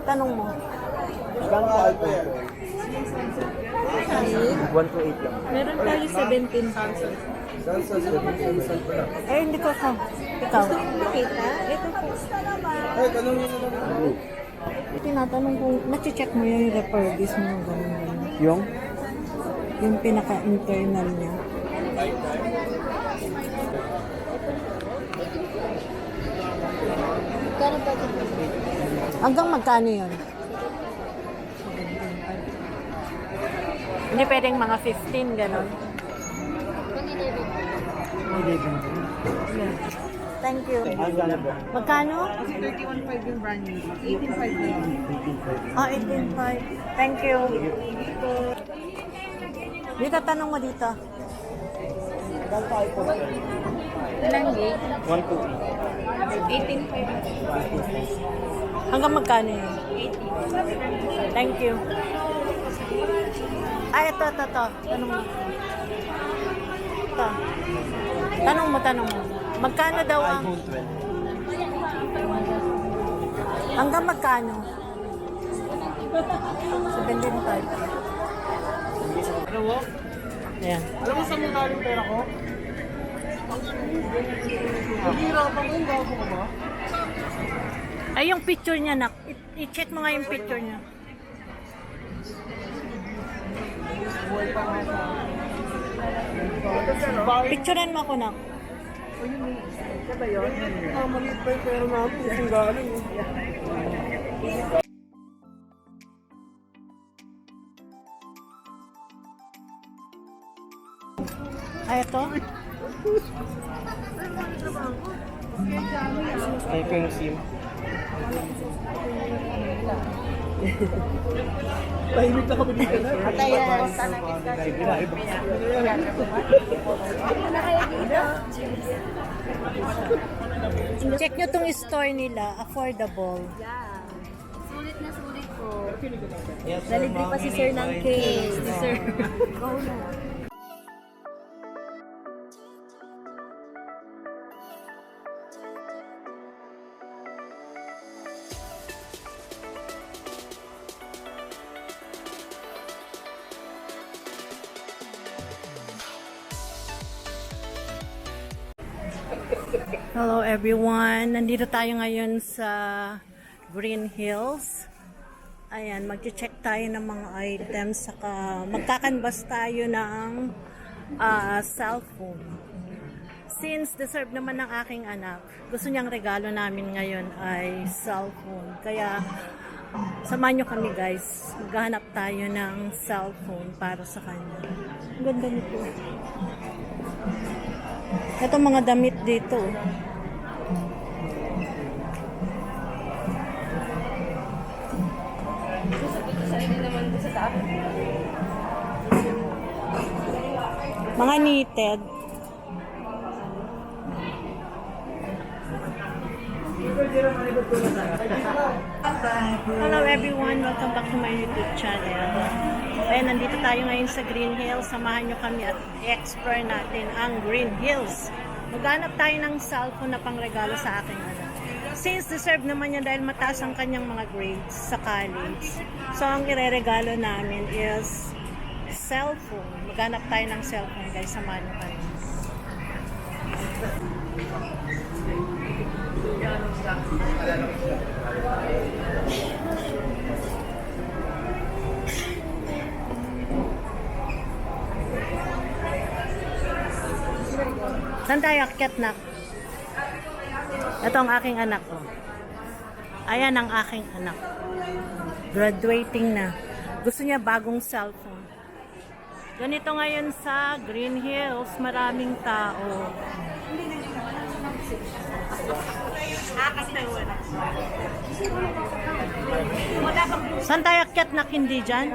Tanong mo. Magkano po iPhone? 1 to 8 lang. Meron tayo 17. Samsung 17 pa lang. Eh, hindi ko ka. Ikaw. Kita? Ito po. Ay, tanong nyo na lang. Tinatanong kung, nache-check mo yung refurbished mo, gano'n. Yung? Yung pinaka-internal niya. Hanggang magkano yun? Hindi pwedeng mga 15, gano'n. Thank you. Magkano? 31.5 yung brand new. 18.5 na yun. Ah, 18.5. Thank you. Dito, tanong mo dito. Ilang gig? 1 to 18.5. Hanggang magkano yun? 80. Thank you. Ay, ito. Tanong mo. Ito. Tanong mo. Magkano daw ang... iPhone 12. Hanggang magkano? 17.5. Ano mo? Ayan. Alam mo saan mo galing pera ko? Nahihirapan ko yung bago ko ba? Ay, yung picture niya, nak. I-check mo nga yung picture niya. Picturean mo ako, nak. Maliit pa yung pera namin. Yung galing. Ay, ito. Ay, ko yung SIM. Tahimik na kami dito na. Check nyo tong store nila. Affordable. Yeah. Sulit na sulit po. Nalibre pa si Sir ng case. Sir. Go na. Hello everyone. Nandito tayo ngayon sa Green Hills. Ayan, mag-check tayo ng mga items. Saka magkakanvas tayo ng cellphone. Since deserve naman ng aking anak, gusto niyang regalo namin ngayon ay cellphone. Kaya samahan nyo kami guys. Maghahanap tayo ng cellphone para sa kanya. Ang ganda nito. Ito mga damit dito. Mga knitted. Hello everyone, welcome back to my YouTube channel. Ayan, nandito tayo ngayon sa Green Hills. Samahan nyo kami at i-explore natin ang Green Hills. Maghanap tayo ng cellphone na pangregalo sa aking anak. Since deserve naman niya dahil mataas ang kanyang mga grades sa college. So, ang ireregalo namin is cellphone. Maghanap tayo ng cellphone guys. Samahan nyo kami. Saan tayo akyat, nak? Ito ang aking anak ko. Ayan ang aking anak. Graduating na. Gusto niya bagong cellphone. Ganito ngayon sa Green Hills. Maraming tao. Saan tayo akyat, nak? Hindi dyan?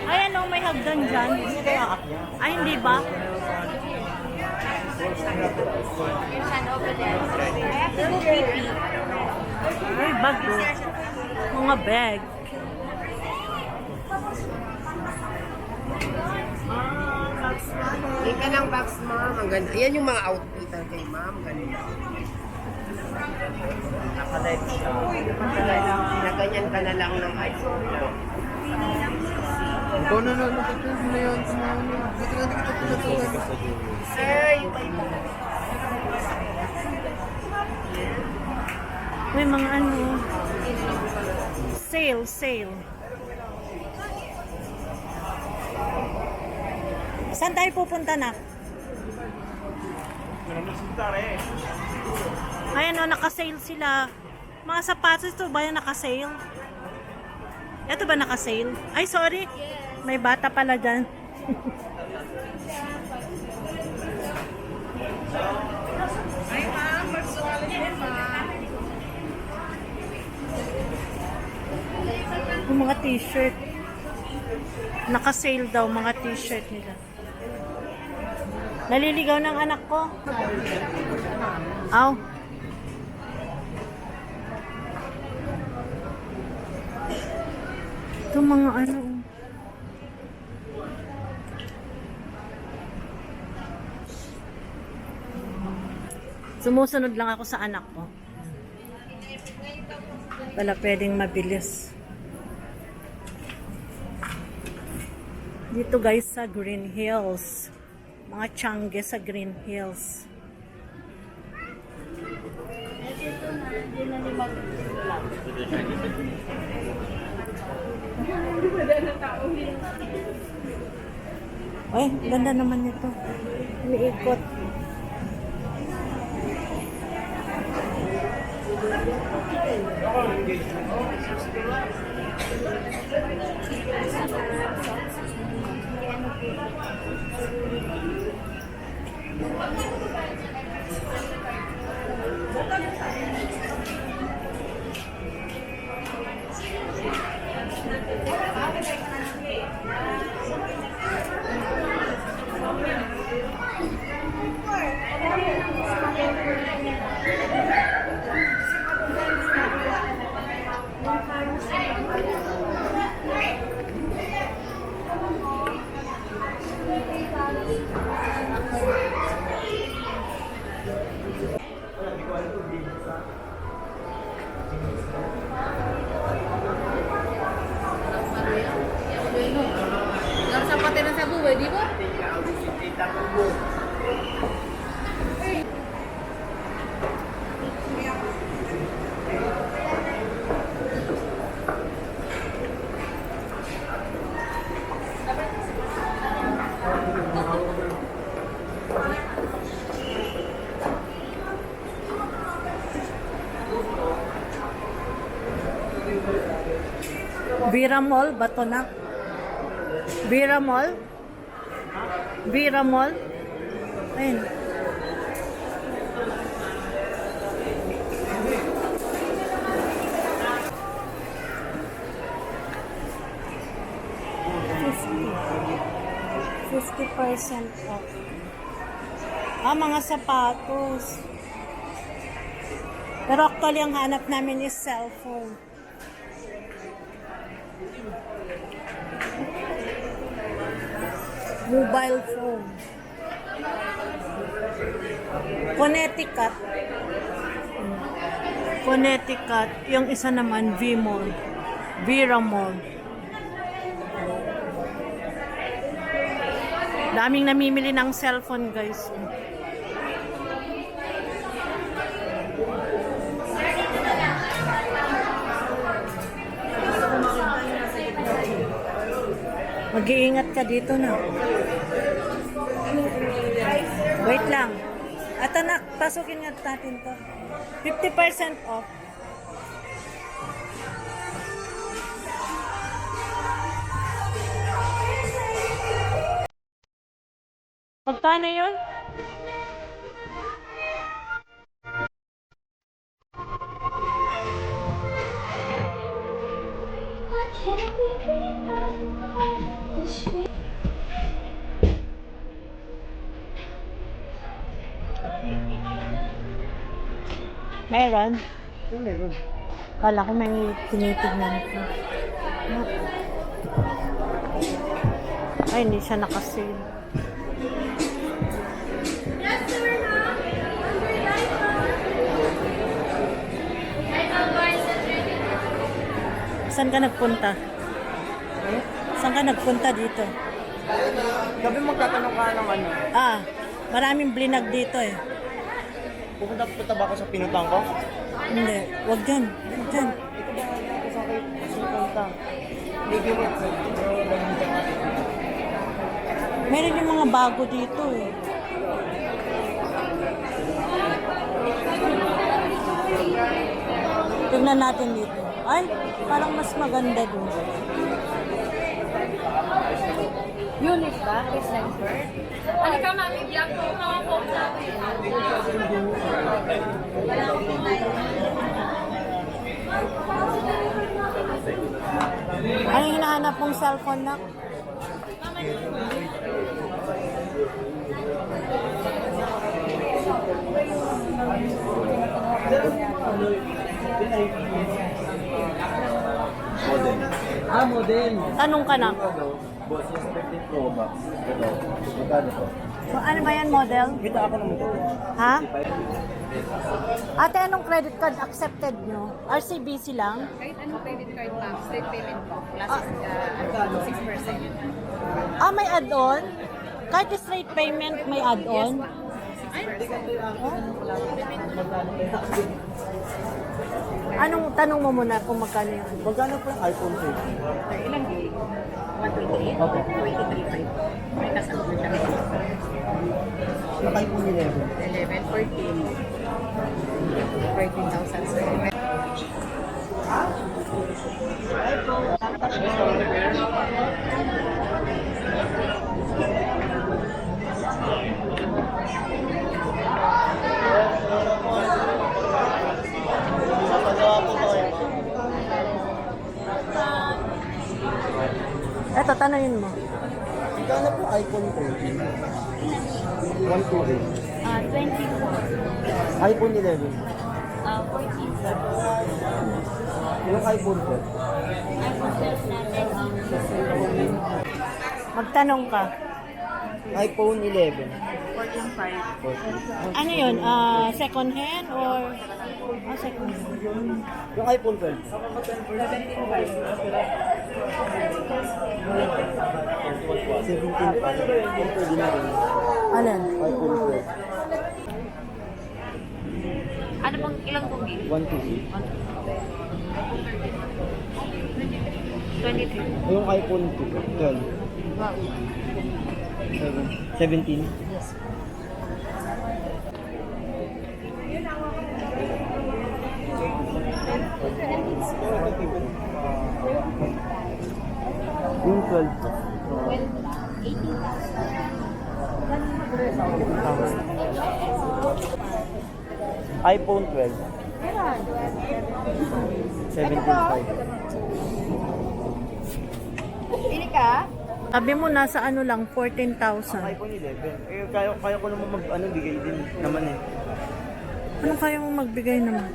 Ayan o, may hagdan dyan. Ay, hindi ba? Ay, bag o. Mga bag. Ika ng box, ma'am. Ang ganda. Yan yung mga outfit kay ma'am. Ganun. Ganyan ka na lang ng ice cream. Ikaw na lang, nakatulog na yan. Dito na kita pinatulan. Sir, iba iba. May mga ano, sale. Saan tayo pupunta na? Ayan o, naka-sale sila. Mga sapatos ito ba yung naka-sale? Ito ba naka-sale? Ay, sorry. May bata pala dyan. Yung mga t-shirt. Naka-sale daw mga t-shirt nila. Naliligaw ng anak ko. Aw. Ito mga ano. Sumusunod lang ako sa anak ko. Wala pwedeng mabilis. Dito guys sa Green Hills. Mga Changi sa Green Hills. Ay, ganda naman nito. Umiikot. Vira Mall ba to na? Vira Mall? Vira Mall? Ayun. $50% off. Mga sapatos. Pero actually, ang hanap namin is cellphone. Mobile phone. Connecticut. Connecticut. Yung isa naman, V-Mall. Vira Mall. Daming namimili ng cellphone, guys. Mag-iingat ka dito na. Wait lang. At anak, pasukin nga natin to. 50% off. Magkano yun? Meron? Meron. Kala ko may tinitignan ko. Ay, hindi siya nakasale. Saan ka nagpunta? Saan ka nagpunta dito? Gabi magtatanong ka ng ano. Ah, maraming blinag dito eh. Pupunta ba ako sa pinutang ko? Hindi, wag dyan. Wag dyan. Sa akin, pupunta. Bigyan mo. Meron yung mga bago dito eh. Tignan natin dito. Ay, parang mas maganda dun. Unit ba? December? Halika mami, vlog ko mga phone namin. Ano yung hinahanap mong cellphone na? Model. Tanong ka na. Boss, yung 13 Pro Max. Ito. Magkano to? So, ano ba yan model? Kita ako naman ito. Ha? Ate, anong credit card accepted nyo? RCBC lang? Kahit anong credit card ma'am, straight payment po. Plus 6%. Ah, may add-on? Kahit straight payment, may add-on? Anong tanong mo muna kung magkano yun? Magkano po yung iPhone 13? Ilang gig? 128? Opo. 23.5. May kasama siya. Yung iPhone 11. 11, 14. 14,000 sir. Eto, tanongin mo. Magkano po iPhone 13? 128. 24. iPhone 11. 14 sir. Yung iPhone 12. iPhone 12 natin. Magtanong ka. iPhone 11. 14.5. Ano yun? Second hand or... second hand. Yung iPhone 12. 17 pa. Yung pwede na rin. Alin? iPhone 12. Ano pong ilang pong gig? 128. 23. Yung iPhone 12. Wow. 17. Yung 12. 18,000. iPhone 12. 17.5. Pili ka? Sabi mo nasa ano lang, 14,000. iPhone 11. Eh, kaya ko naman bigay din naman eh. Ano kaya mong magbigay naman?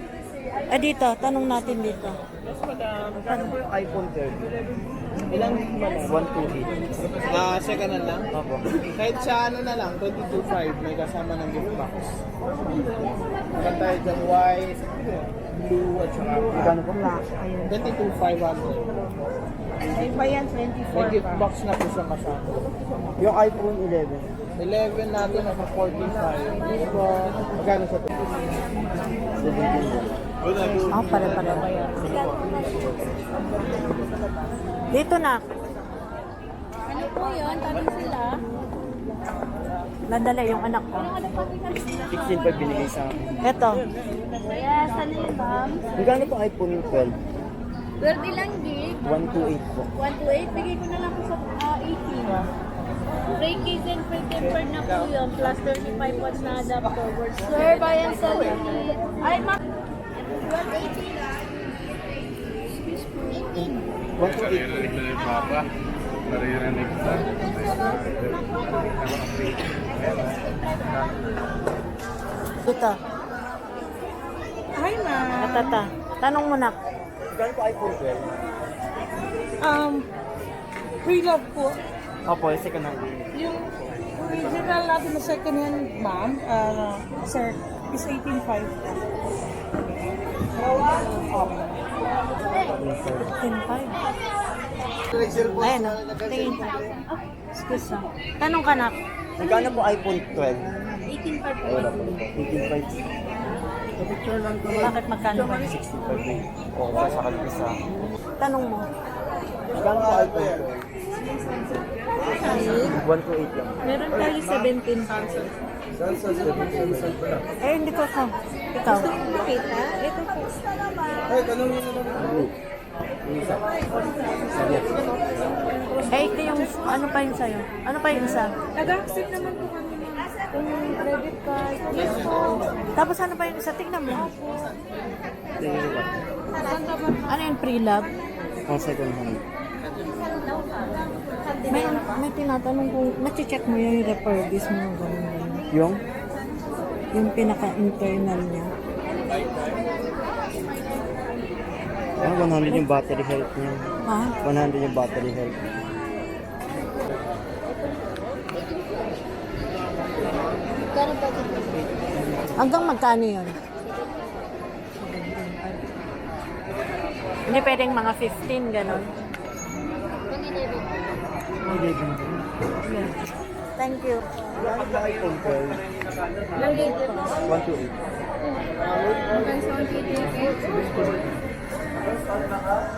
Dito, tanong natin dito. Magkano po yung iPhone 13? Ilang gig ba lang? 128. Second hand lang? Opo. Kahit sa ano na lang, 22.5 may kasama ng gift box. Meron tayo dyan white, blue, at saka Magkano po? 22,500. May gift box na po siya kasama. Yung iPhone 11. 11 natin nasa 45. Gift box. Magkano sa 17. Pare-pare. Dito na. Ano po yun? Tanong sila. Nadala yung anak ko. 16.5 binigay sa akin. Eto. Yes, ano yun ma'am? Magkano po iPhone 12? 12 ilang gig? 128 po. 128, bigay ko na lang po sa 18. Free case and free tempered na po yun, plus 35 watts na adapter. Sir, buy and sell unit. Ay, ma'am. 180 lang. 128. Dito. Hi, ma'am. Natata. Tanong mo na. Magkano po iPhone 12? Pre-love po. Opo, second hand. Yung original natin na second hand, ma'am, sir, is 18.5. 15.5. Ayan o. Tingin. Excuse ah. Tanong ka na. Magkano po iPhone 12? 18.5 Wala po. 18.5. Bakit magkano ba? 65. Oo, sa kalpisa. Tanong mo. Magkano po iPhone 12? 128 lang. Meron tayo 17. Eh, hindi ko ka. Ikaw. Gusto mo makita? Ito po. Ay, tanong nyo na naman. Eh, ito yung, ano pa yun sa'yo? Ano pa yung isa? Nag-accept naman po kami ng kung credit card. Yes po. Tapos ano pa yung isa? Tignan mo. Ano yung pre-love? Ang second hand. May tinatanong kung, check mo yung refurbish mo, gano'n. Yung? Yung pinaka-internal niya. Ah, 100 yung battery health niya. Ha? 100 yung battery health. Magkano ba ito? Hanggang magkano yun? Hindi pwedeng mga 15, gano'n. 111. Thank you. Magkano po iPhone 12? Ilang gig po? 128. Hanggang 78.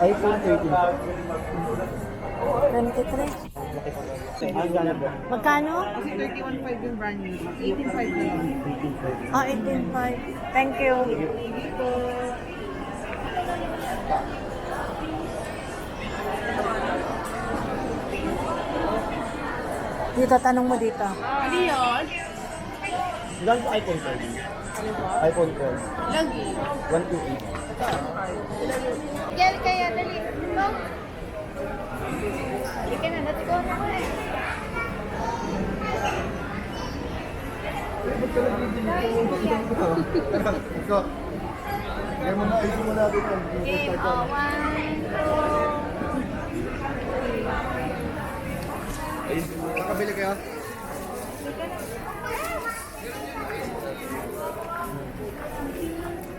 iPhone 13. 23. Ang gana po? Magkano? 31.5 yung brand new. 18.5 na yun. 18.5. Ah, 18.5. Thank you. Dito, tanong mo dito. Ano yun? Ilan po iPhone 12? iPhone 12. Lagi. 128. Gel kaya, dali. No? Dali ka na, natigaw na ko eh. Ikaw. Kaya mo na, ayusin mo natin ang Game of one. Nakabili kayo?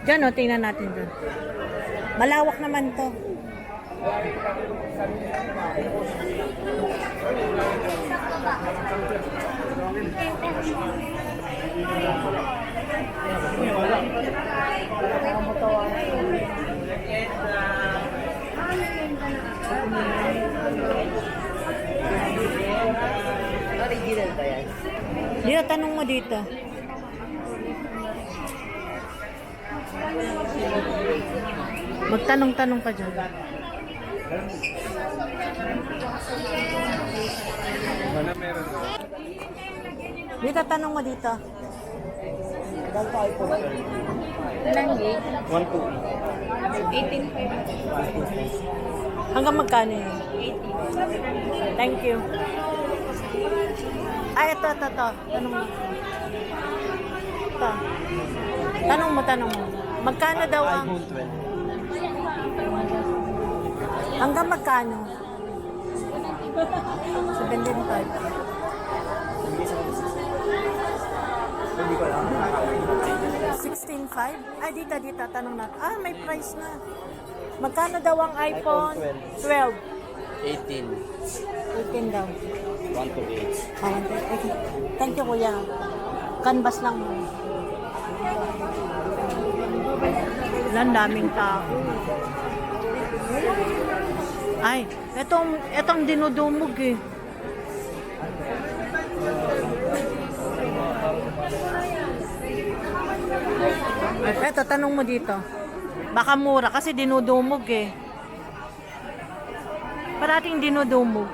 Diyan, o, tingnan natin dyan. Malawak naman to. Original ba yan? Dito, tanong mo dito. Magtanong-tanong ka dyan. Dito, tanong mo dito. Ilan po iPhone 12? Ilang gig? 128. 18.5. Hanggang magkano yun? 80. Thank you. Ay, ito. Tanong mo. Ito. Tanong mo. Magkano daw ang... iPhone 12. Hanggang magkano? 17.5. Hindi ko lang. 16.5? Ay, dito. Tanong natin. Ah, may price na. Magkano daw ang iPhone 12? 18. 18 daw. 128. Ah, okay. Thank you, kuya. Canvas lang mo. Wala, daming tao. Ay, etong dinudumog eh. Eto, tanong mo dito. Baka mura kasi dinudumog eh. Parating dinudumog.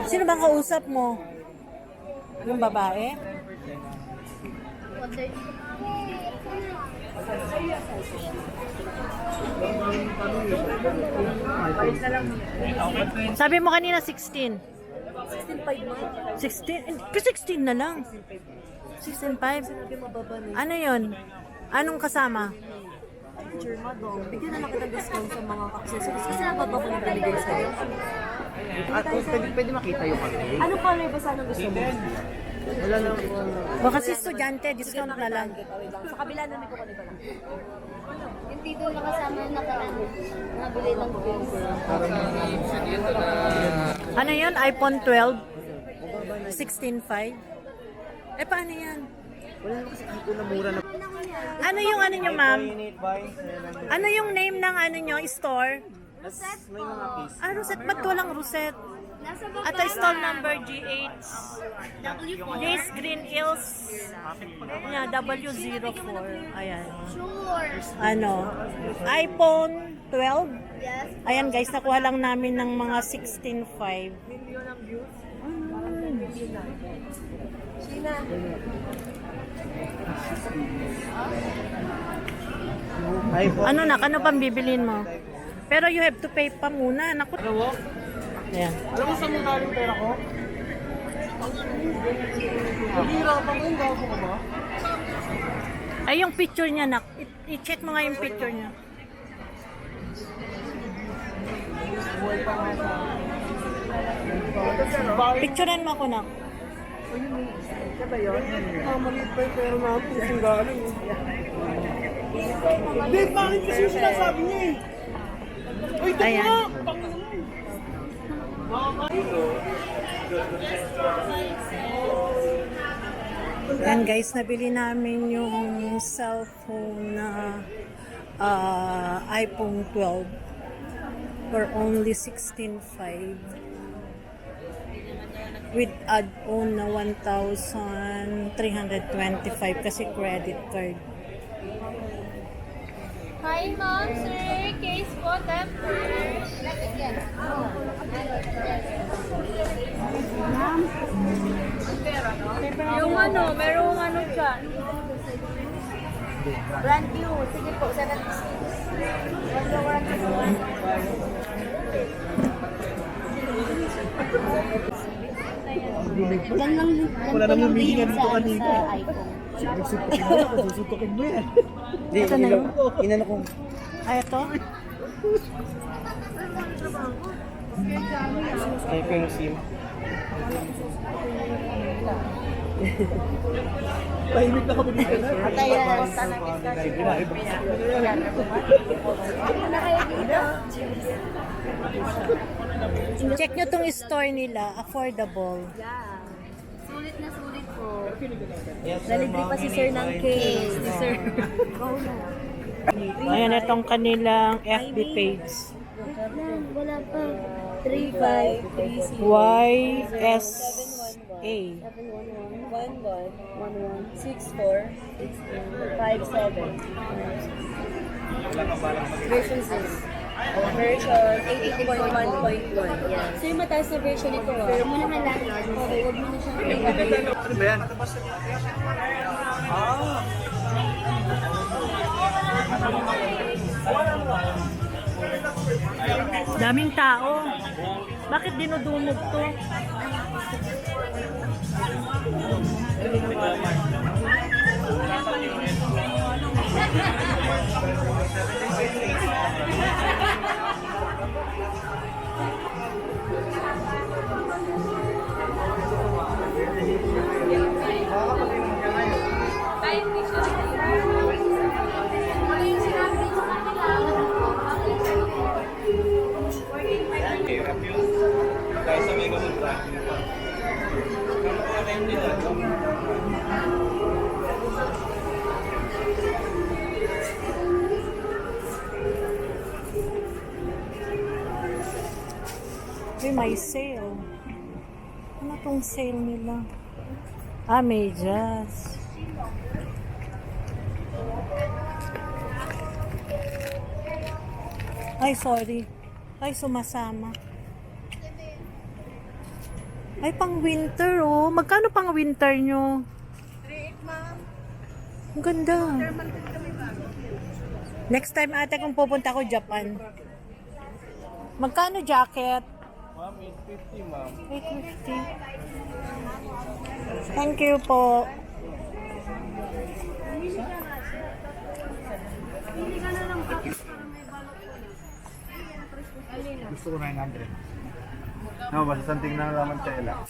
Sino bang kausap mo? Yung babae? Sabi mo kanina 16. 16? 16 na lang. 16.5? Ano yun? Anong kasama? Bigyan na lang kita discount sa mga accessories kasi nababa ko na binigay sa'yo. At pwede makita yung cake. Ano color ba sana gusto mo? Wala na po. Baka si estudyante, discount na lang. Sa kabila namin ko kanina lang. Yung tito na kasama na nakaraan. Nabili ng bills. Ano yun? iPhone 12? 16.5? Eh, paano yan? Wala na kasi ito na mura na. Ano yung ano nyo, ma'am? Unit buy. Ano yung name ng ano nyo, store? May mga case. Ah, Rosette. Ba't walang Rosette? Nasa baba. At stall number GH. Days Green Hills. Yeah, W04. Ayan. Sure. Ano? iPhone 12? Yes. Ayan guys, nakuha lang namin ng mga 16.5. iPhone. Ano na? Ano pang bibilin mo? Pero you have to pay pa muna. Naku. Ayan. Alam mo saan mo galing pera ko? Nahihirapan ko yung gago ka ba? Ay, yung picture niya, nak. I-check mo nga yung picture niya. Picturean mo ako, nak. Maliit pa yung pera na pusong galing. Hindi, bakit kasi yung sinasabi niya eh? Uy, ito Ayan. nga! Ayan guys, nabili namin yung cellphone na iPhone 12 for only 16.5 with add-on na 1,325 kasi credit card. Hi, ma'am, sir. Case po, temper. Yung ano, merong ano dyan. Brand new. Sige po, 7. Wala namang meeting dito kanina. Sa iPhone. Susutukin mo yan. Hindi, Ito na yun. inano ko. Ay, ito? Kaya ko yung SIM. Tahimik na kami dito na. Sige na, iba. Check nyo tong store nila, affordable. Yeah. Sulit na sulit po. Nalibre pa si sir ng case. Si sir. Ayan, itong kanilang FB page. Wala pa. 3536 YSA. 11116457. Version 6. Version 18.1.1. Yeah. So yung mataas na version nito ah. Pero muna ka lang. Okay, huwag mo na siyang Ano ba yan? Daming tao. Bakit dinudumog to? Uy, may sale. Ano tong sale nila? Ah, medyas. Ay, sorry. Ay, sumasama. Ay, pang winter, oh. Magkano pang winter nyo? 3.8, ma'am. Ang ganda. Next time ate kung pupunta ako Japan. Magkano jacket? Ma'am, 850 ma'am. 850. Thank you po. Gusto ko 900. No, basta something na naman tela.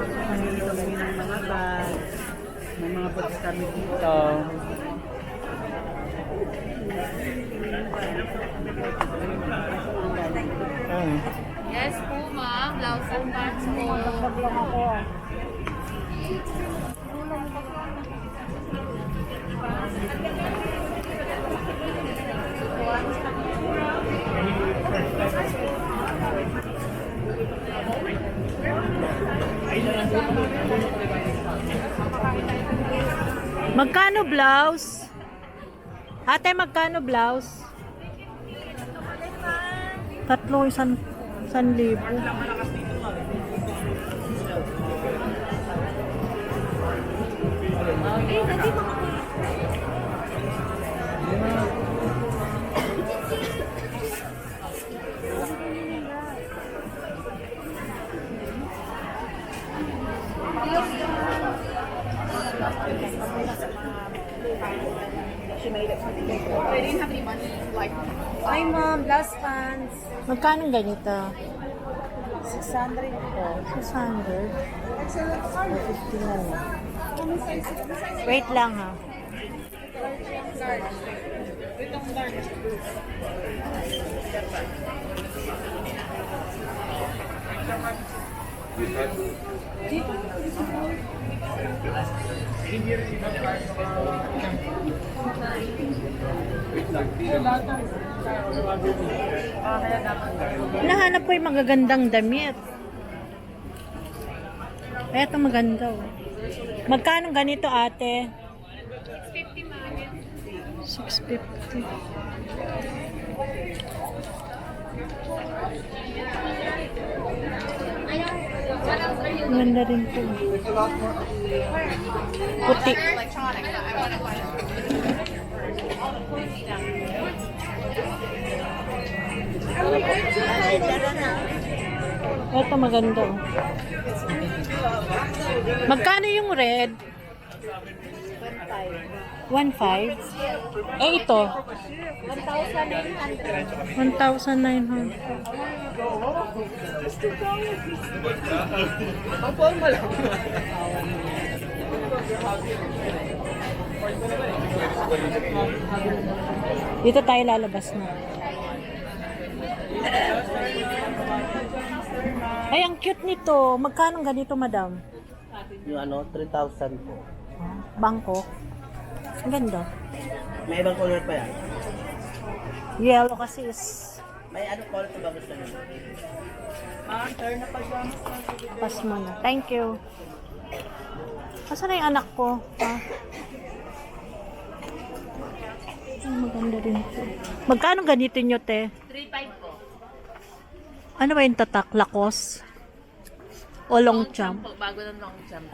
Nandito kami ng mga bag. May mga bags kami dito. Yes po, ma'am. Blouse and pants po. Magkano blouse? Ate, magkano blouse? Tatlo, isang libo. Ay, ma'am, last pants. Magkano ganito? 600 po. 600. 50 na lang. Wait lang ha. Nahanap ko yung magagandang damit. Eto maganda oh. Magkano ganito ate? 650. Maganda rin po. Puti. Ito maganda oh. Magkano yung red? 1.5. Eh ito? 1,900. Dito tayo lalabas na. Ay, ang cute nito. Magkano ganito, madam? Yung ano, 3,000 po. Bangkok. Ang ganda. May ibang color pa yan. Yellow kasi is May ano color pa ba gusto nyo? pas mo na. Thank you. Asan na yung anak ko? Ha? Ay, maganda rin ito. Magkano ganito nyo, te? 3.5 po. Ano ba yung tatak? Lakos? O long champ? Po, bago ng long jump.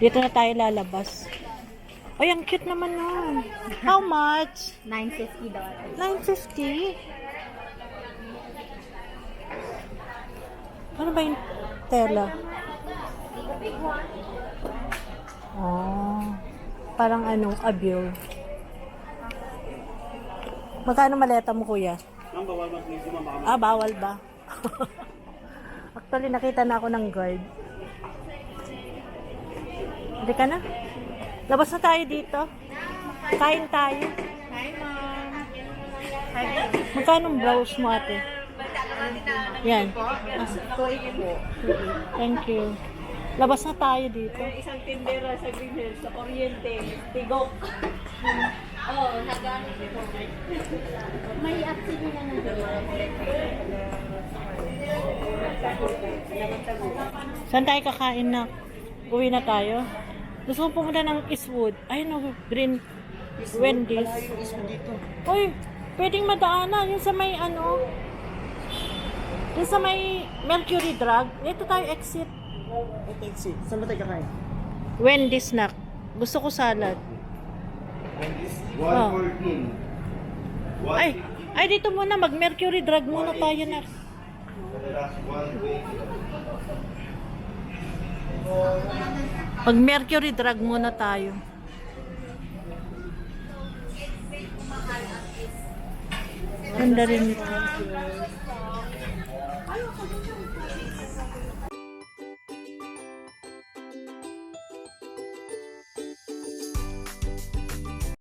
Dito na tayo lalabas. Ay, ang cute naman nun. How much? $950 daw. 950? Ano ba yung tela? Oh, parang ano, abil. Magkano maleta mo, kuya? Ah, bawal ba? Actually, nakita na ako ng guard. Hindi ka na? Labas na tayo dito. Kain tayo. Hi, ma'am. Magkano ang blouse mo, ate? Yan. Thank you. Labas na tayo dito. Isang tindera sa Green Hills, sa Oriente, Tigok. Oo, nagamit ko. May active na Saan tayo kakain na? Uwi na tayo? Gusto ko pumunta ng Eastwood. Ay, no, Green Wendy's. Uy, pwedeng madaanan. Yung sa may ano, yung sa may Mercury Drug. Ito tayo exit. Exit. Saan ba tayo kakain? Wendy's snack. Gusto ko salad. Oh. 114. Ay, dito muna. Mag-Mercury Drug muna tayo na. Mag-Mercury Drug muna tayo. Ganda rin ito.